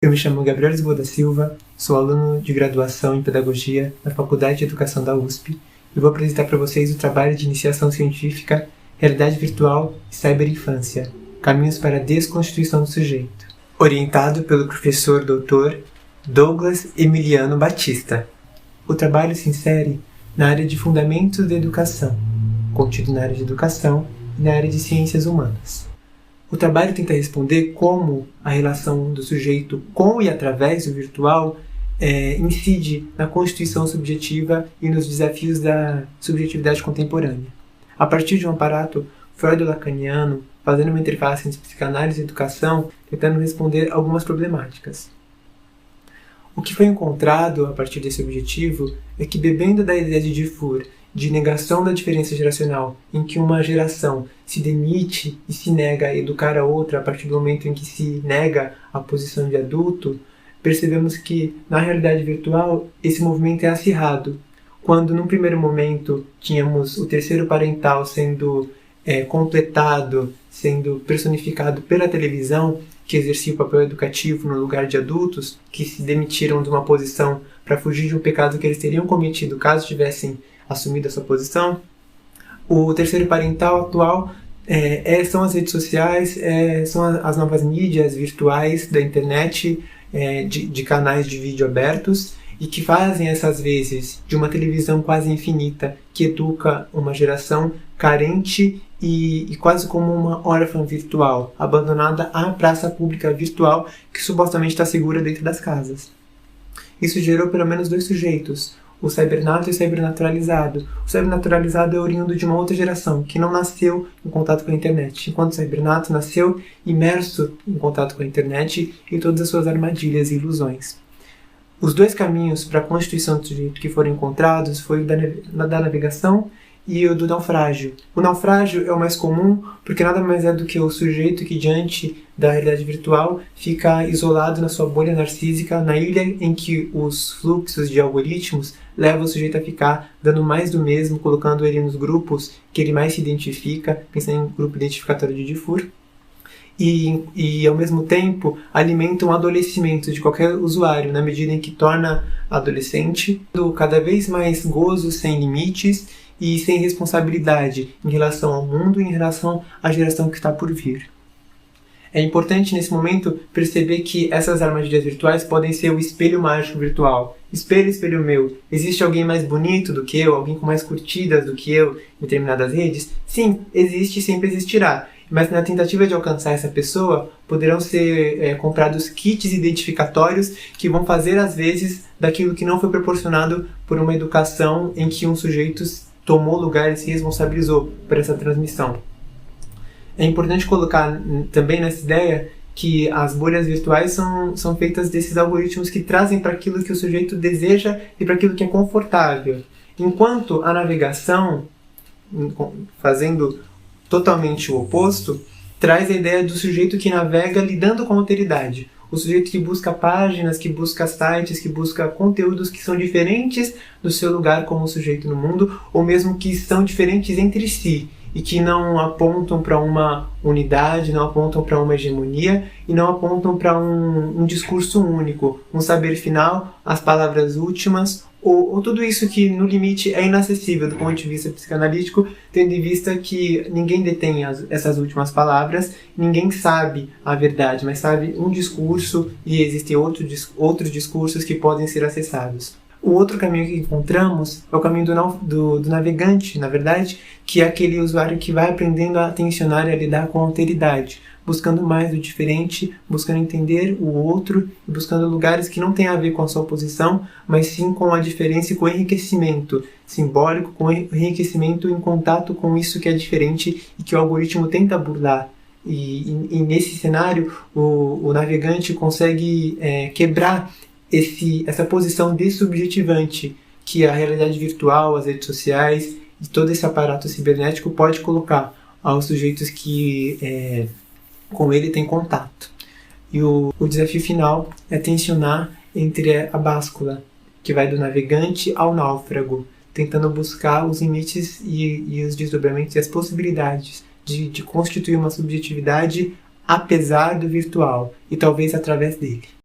Eu me chamo Gabriel Lisboa da Silva, sou aluno de graduação em Pedagogia na Faculdade de Educação da USP e vou apresentar para vocês o trabalho de iniciação científica Realidade Virtual e Cyberinfância, Caminhos para a Desconstituição do Sujeito, orientado pelo professor Dr. Douglas Emiliano Batista. O trabalho se insere na área de Fundamentos da Educação, contido na área de Educação e na área de Ciências Humanas. O trabalho tenta responder como a relação do sujeito com e através do virtual incide na constituição subjetiva e nos desafios da subjetividade contemporânea. A partir de um aparato freudo-lacaniano, fazendo uma interface entre psicanálise e educação, tentando responder algumas problemáticas. O que foi encontrado a partir desse objetivo é que, bebendo da ideia de Dufour de negação da diferença geracional, em que uma geração se demite e se nega a educar a outra a partir do momento em que se nega a posição de adulto, percebemos que, na realidade virtual, esse movimento é acirrado. Quando, num primeiro momento, tínhamos o terceiro parental sendo completado, sendo personificado pela televisão, que exercia o papel educativo no lugar de adultos, que se demitiram de uma posição para fugir de um pecado que eles teriam cometido caso tivessem assumido essa posição. O terceiro parental atual são as redes sociais, são as novas mídias virtuais da internet, de canais de vídeo abertos, e que fazem essas vezes de uma televisão quase infinita que educa uma geração carente e quase como uma órfã virtual, abandonada à praça pública virtual que supostamente está segura dentro das casas. Isso gerou pelo menos dois sujeitos, o cybernato e o cybernaturalizado. O cybernaturalizado é oriundo de uma outra geração, que não nasceu em contato com a internet, enquanto o cybernato nasceu imerso em contato com a internet e todas as suas armadilhas e ilusões. Os dois caminhos para a constituição do sujeito que foram encontrados foi o da navegação e o do naufrágio. O naufrágio é o mais comum porque nada mais é do que o sujeito que, diante da realidade virtual, fica isolado na sua bolha narcísica, na ilha em que os fluxos de algoritmos levam o sujeito a ficar dando mais do mesmo, colocando ele nos grupos que ele mais se identifica, pensando em grupo identificatório de Dufour, e ao mesmo tempo alimentam o adolecimento de qualquer usuário na medida em que torna adolescente cada vez mais gozo sem limites e sem responsabilidade em relação ao mundo e em relação à geração que está por vir. É importante nesse momento perceber que essas armadilhas virtuais podem ser o espelho mágico virtual. Espelho, espelho meu, existe alguém mais bonito do que eu, alguém com mais curtidas do que eu em determinadas redes? Sim, existe e sempre existirá. Mas na tentativa de alcançar essa pessoa, poderão ser comprados kits identificatórios que vão fazer, às vezes, daquilo que não foi proporcionado por uma educação em que um sujeito tomou lugar e se responsabilizou por essa transmissão. É importante colocar também nessa ideia que as bolhas virtuais são feitas desses algoritmos que trazem para aquilo que o sujeito deseja e para aquilo que é confortável. Enquanto a navegação, fazendo totalmente o oposto, traz a ideia do sujeito que navega lidando com a alteridade. O sujeito que busca páginas, que busca sites, que busca conteúdos que são diferentes do seu lugar como sujeito no mundo, ou mesmo que são diferentes entre si, e que não apontam para uma unidade, não apontam para uma hegemonia, e não apontam para um discurso único, um saber final, as palavras últimas, ou tudo isso que, no limite, é inacessível do ponto de vista psicanalítico, tendo em vista que ninguém detém essas últimas palavras, ninguém sabe a verdade, mas sabe um discurso e existem outros discursos que podem ser acessados. O outro caminho que encontramos é o caminho do navegante, na verdade, que é aquele usuário que vai aprendendo a tensionar e a lidar com a alteridade, buscando mais do diferente, buscando entender o outro e buscando lugares que não têm a ver com a sua posição, mas sim com a diferença e com o enriquecimento simbólico, com o enriquecimento em contato com isso que é diferente e que o algoritmo tenta burlar. E nesse cenário, o navegante consegue quebrar essa posição dessubjetivante que a realidade virtual, as redes sociais e todo esse aparato cibernético pode colocar aos sujeitos que com ele tem contato. E o desafio final é tensionar entre a báscula, que vai do navegante ao náufrago, tentando buscar os limites e os desdobramentos e as possibilidades de constituir uma subjetividade apesar do virtual, e talvez através dele.